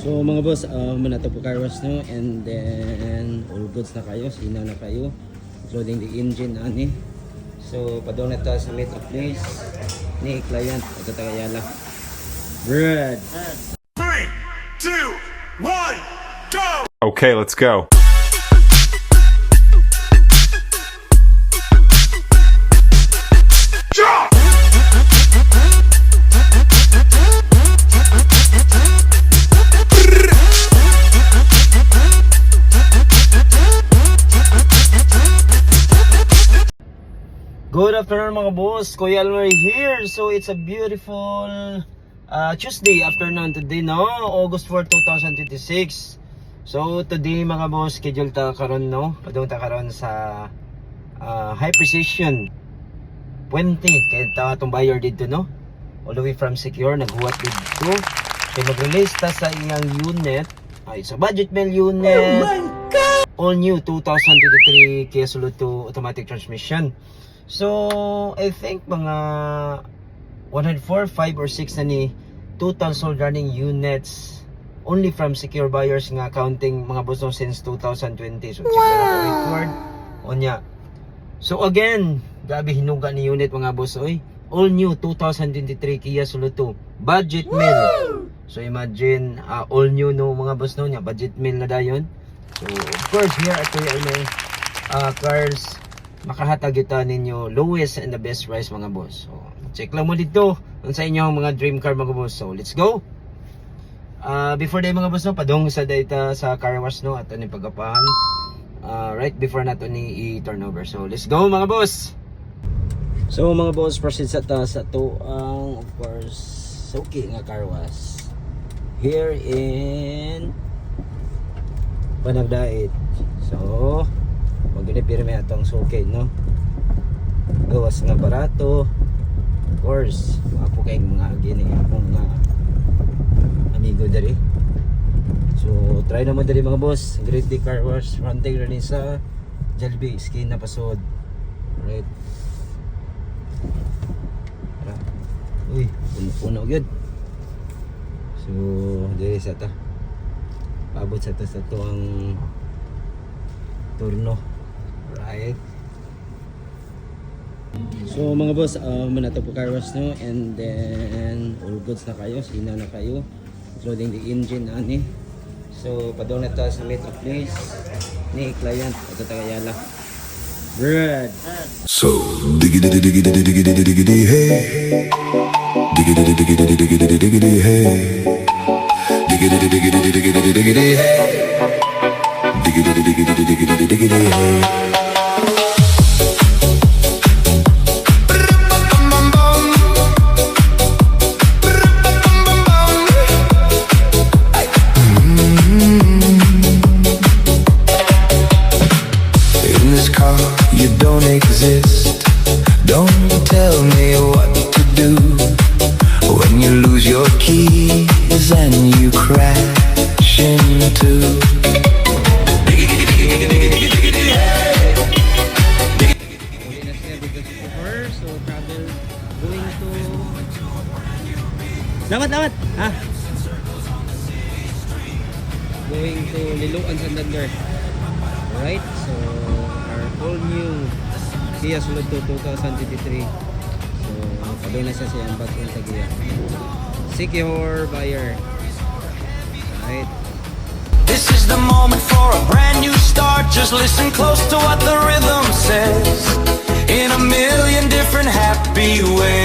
So mga boss, muna po car wash no, and then all goods na kayo, sina na kayo, including the engine ani. So padong na ta sa meet of place ni client at Tagayala. Bread. 3, 2, 1, go! Okay, let's go. Good afternoon mga boss, Kuya Almar here. So it's a beautiful Tuesday afternoon today, no? August 4, 2026. So today mga boss, schedule ta karon no? Padung ta karon sa high precision 20 kay ta atong buyer dito no? All the way from Secure naghuwat dito. Kay mag-release ta sa iyang unit. It's a budget mail unit. Oh my God! All new 2023 Kia Soul 2 automatic transmission. So, I think mga 104, 5 or 6 na ni total sold running units only from secure buyers nga counting mga boss no, since 2020. So, check na ako record. Onya. So, again, gabi hinuga ni unit mga boss. Oy. All new 2023 Kia Soul 2 budget mail. So, imagine all new no mga boss no nya budget mail na dayon. So, of course, here at Kuya Almar cars makahatag ito ninyo lowest and the best price mga boss. So, check lang mo dito sa inyong mga dream car mga boss. So, let's go. Before day mga boss no, padung sa data sa car wash no at ani pagapahan. Right before nato ni i-turnover. So, let's go mga boss. So, mga boss, proceed sa to ang of course okay nga car wash. Here in Panagdait. So, magre-pirme atong sukay no. Gawas nga barato. Of course, ako kay mga gini akong amigo diri. So, try naman diri mga boss. Great Day Car Wash, fronting rin sa Jollibee, skin na pasod. Right. Uy, puno gyud. So, diri sa ta. Paabot sa to ang turno. Right. So mga boss, muna po car wash no, and then all goods na kayo, sina na kayo, including the engine ani. So padong na ta sa meet of place ni client at Tagayala. Bread. So diggity diggity diggity diggity hey, diggity diggity diggity diggity hey, diggity diggity diggity diggity hey, diggity diggity diggity diggity hey. Lawat ha. Going to Liloan, Santander. Alright, so our all new Kia Soul 2 2023. So pagay na siya ang back ng tagiya. Secure buyer. Alright. This is the moment for a brand new start. Just listen close to what the rhythm says in a million different happy ways.